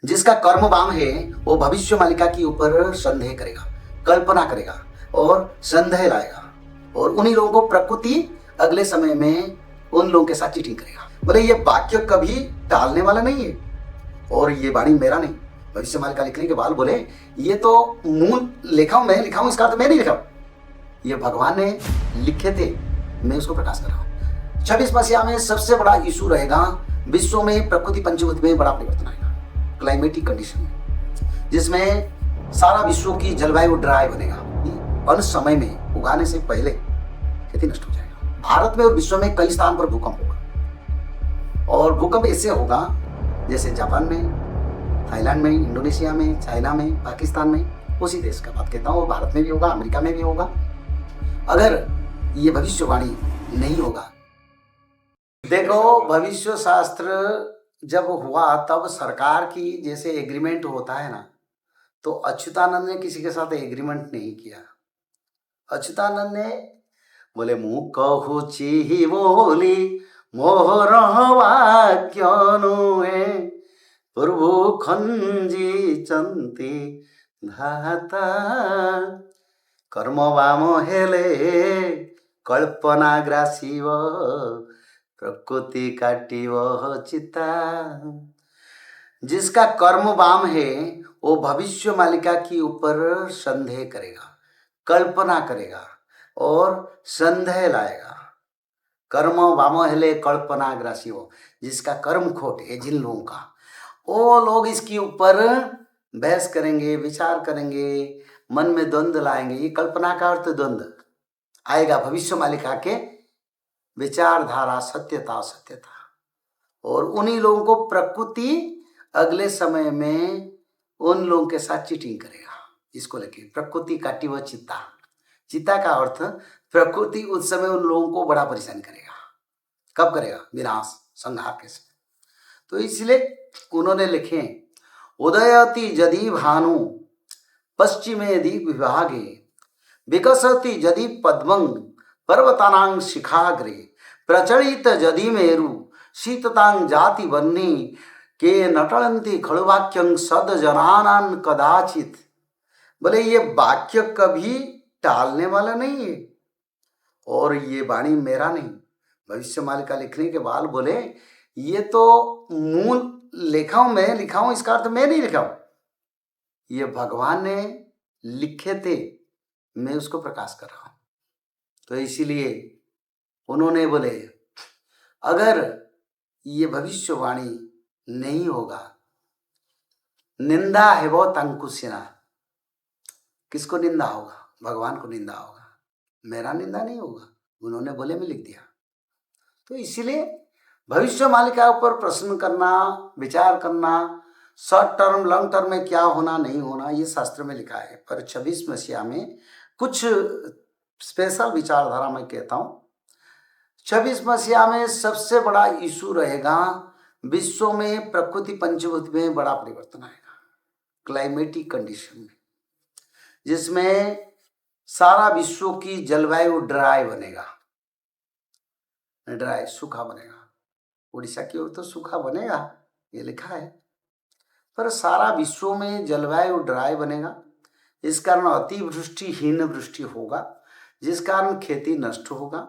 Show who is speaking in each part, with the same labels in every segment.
Speaker 1: जिसका कर्म वाम है वो भविष्य मालिका के ऊपर संदेह करेगा, कल्पना करेगा और संदेह लाएगा, और उन्हीं लोगों को प्रकृति अगले समय में उन लोगों के साथ चीटिंग करेगा। बोले ये वाक्य कभी टालने वाला नहीं है, और ये वाणी मेरा नहीं। भविष्य मालिका लिखने के बाद बोले ये तो मूल लिखा हूं, मैं लिखा हूं, इसका अर्थ मैं नहीं लिखा, ये भगवान ने लिखे थे, मैं उसको प्रकाश कर रहा हूं। 26 मसीहा में सबसे बड़ा इशू रहेगा विश्व में प्रकृति पंचभूत में बड़ा परिवर्तन आएगा, क्लाइमेटिक कंडीशन में, जिसमें सारा विश्व की जलवायु ड्राई बनेगा। अंत समय में उगाने से पहले खेती नष्ट हो जाएगा। भारत में और विश्व में कई स्थान पर भूकंप होगा, और भूकंप ऐसे होगा जैसे जापान में, थाईलैंड में, इंडोनेशिया में, चाइना में, पाकिस्तान में, उसी देश का बात कहता हूँ। भारत में भी होगा, अमेरिका में भी होगा, अगर ये भविष्यवाणी नहीं होगा। देखो, भविष्य शास्त्र जब हुआ तब सरकार की जैसे एग्रीमेंट होता है ना, तो अच्युतानंद ने किसी के साथ एग्रीमेंट नहीं किया। अच्युतानंद ने बोले मुँह कहूची बोली मोहर वाक्य नुहे प्रभु खंजी चंती धाता कर्म वाम हेले कल्पना ग्रासीव प्रकृति काटिव चिता। जिसका कर्म वाम है वो भविष्य मालिका के ऊपर संदेह करेगा, कल्पना करेगा और संदेह लाएगा। कर्म वाम हेले कल्पना ग्रासीव, जिसका कर्म खोट है जिन लोगों का, वो लोग इसके ऊपर बहस करेंगे, विचार करेंगे, मन में द्वंद्व लाएंगे। ये कल्पना का अर्थ द्वंद्व आएगा भविष्य मालिका के विचारधारा, सत्यता, और उन्हीं लोगों को प्रकृति अगले समय में उन लोगों के साथ चीटिंग करेगा। इसको लेके प्रकृति काटी व चित्ता, चित्ता का अर्थ प्रकृति उस समय उन लोगों को बड़ा परेशान करेगा। कब करेगा? विनाश, संहार के समय। तो इसलिए उन्होंने लिखे उदयति यदि भानु पश्चिमे दिग् विभागे विकसति यदि पद्मं पर्वतानां शिखाग्रे प्रचलित यदि मेरु शीततां जाति वह्नि के नटंती खड़ुवाक्यं सद जनानां कदाचित। बोले ये वाक्य कभी टालने वाला नहीं है, और ये वाणी मेरा नहीं। भविष्य मालिका लिखने के बाद बोले ये तो मूल लिखा हूं, मैं लिखा हूं, इसका अर्थ मैं नहीं लिखा हूं, ये भगवान ने लिखे थे, मैं उसको प्रकाश कर रहा हूं। तो इसीलिए उन्होंने बोले अगर ये भविष्यवाणी नहीं होगा, निंदा है वो तंकुशिना। किसको निंदा होगा? भगवान को निंदा होगा, मेरा निंदा नहीं होगा। उन्होंने बोले मैं लिख दिया। तो इसीलिए भविष्य मालिका ऊपर प्रश्न करना, विचार करना, शॉर्ट टर्म लॉन्ग टर्म में क्या होना नहीं होना, ये शास्त्र में लिखा है। पर 26 मसीहा में कुछ स्पेशल विचारधारा मैं कहता हूँ। 26 मसीहा में सबसे बड़ा इशू रहेगा विश्व में प्रकृति पंचभूत में बड़ा परिवर्तन आएगा, क्लाइमेटिक कंडीशन में, जिसमें सारा विश्व की जलवायु ड्राई बनेगा, ड्राई, सूखा बनेगा। उड़ीसा की ओर तो सूखा बनेगा, ये लिखा है, पर सारा विश्व में जलवायु ड्राई बनेगा। इस कारण अतिवृष्टि, हीन वृष्टि होगा, जिस कारण खेती नष्ट होगा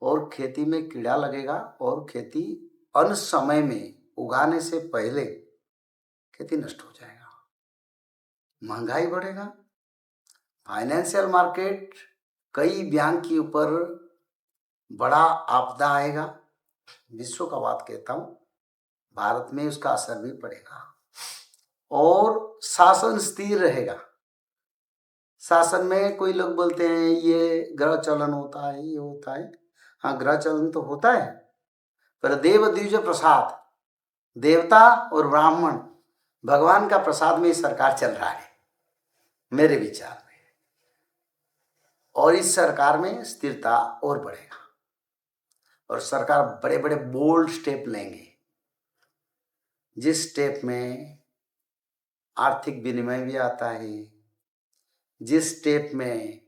Speaker 1: और खेती में कीड़ा लगेगा, और खेती अन समय में उगाने से पहले खेती नष्ट हो जाएगा। महंगाई बढ़ेगा, फाइनेंशियल मार्केट, कई बैंक के ऊपर बड़ा आपदा आएगा। विश्व का बात कहता हूं, भारत में उसका असर भी पड़ेगा, और शासन स्थिर रहेगा। शासन में कोई लोग बोलते हैं ये ग्रह चलन होता है, ये होता है। हाँ, ग्रह चलन तो होता है, पर देव द्विज प्रसाद, देवता और ब्राह्मण, भगवान का प्रसाद में सरकार चल रहा है मेरे विचार में, और इस सरकार में स्थिरता और बढ़ेगा, और सरकार बड़े बड़े बोल्ड स्टेप लेंगे, जिस स्टेप में आर्थिक विनिमय भी आता है, जिस स्टेप में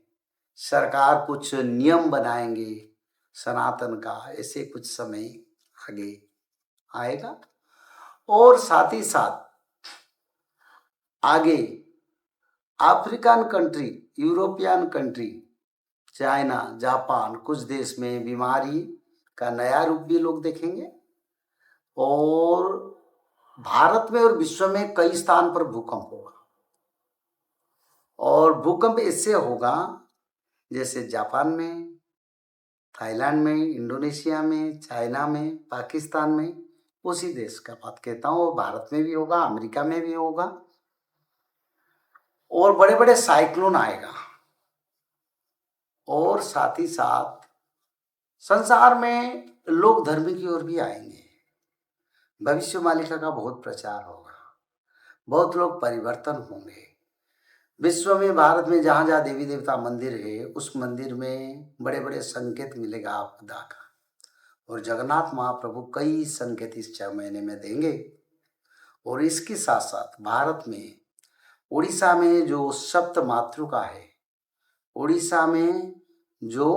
Speaker 1: सरकार कुछ नियम बनाएंगे सनातन का, ऐसे कुछ समय आगे आएगा। और साथ ही साथ आगे African country, European country, China, Japan, कुछ देश में बीमारी का नया रूप भी लोग देखेंगे। और भारत में और विश्व में कई स्थान पर भूकंप होगा। और भूकंप इससे होगा जैसे जापान में, थाईलैंड में, इंडोनेशिया में, चाइना में, पाकिस्तान में, उसी देश का बात कहता हूँ। वो भारत में भी होगा, अमेरिका में भी होगा। और बड़े बड़े साइक्लोन आएगा। और साथ ही साथ संसार में लोग धर्म की ओर भी आएंगे। भविष्य मालिका का बहुत प्रचार होगा, बहुत लोग परिवर्तन होंगे। विश्व में, भारत में जहाँ जहाँ देवी देवता मंदिर है, उस मंदिर में बड़े बड़े संकेत मिलेगा आपदा का। और जगन्नाथ महाप्रभु कई संकेत इस 6 महीने में देंगे। और इसके साथ साथ भारत में, उड़ीसा में जो सप्त मातृका है, उड़ीसा में जो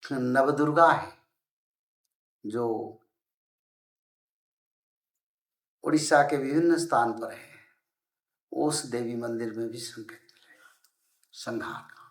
Speaker 1: नवदुर्गा है, जो उड़ीसा के विभिन्न स्थान पर है, उस देवी मंदिर में भी संकेत मिलेगा संहार का।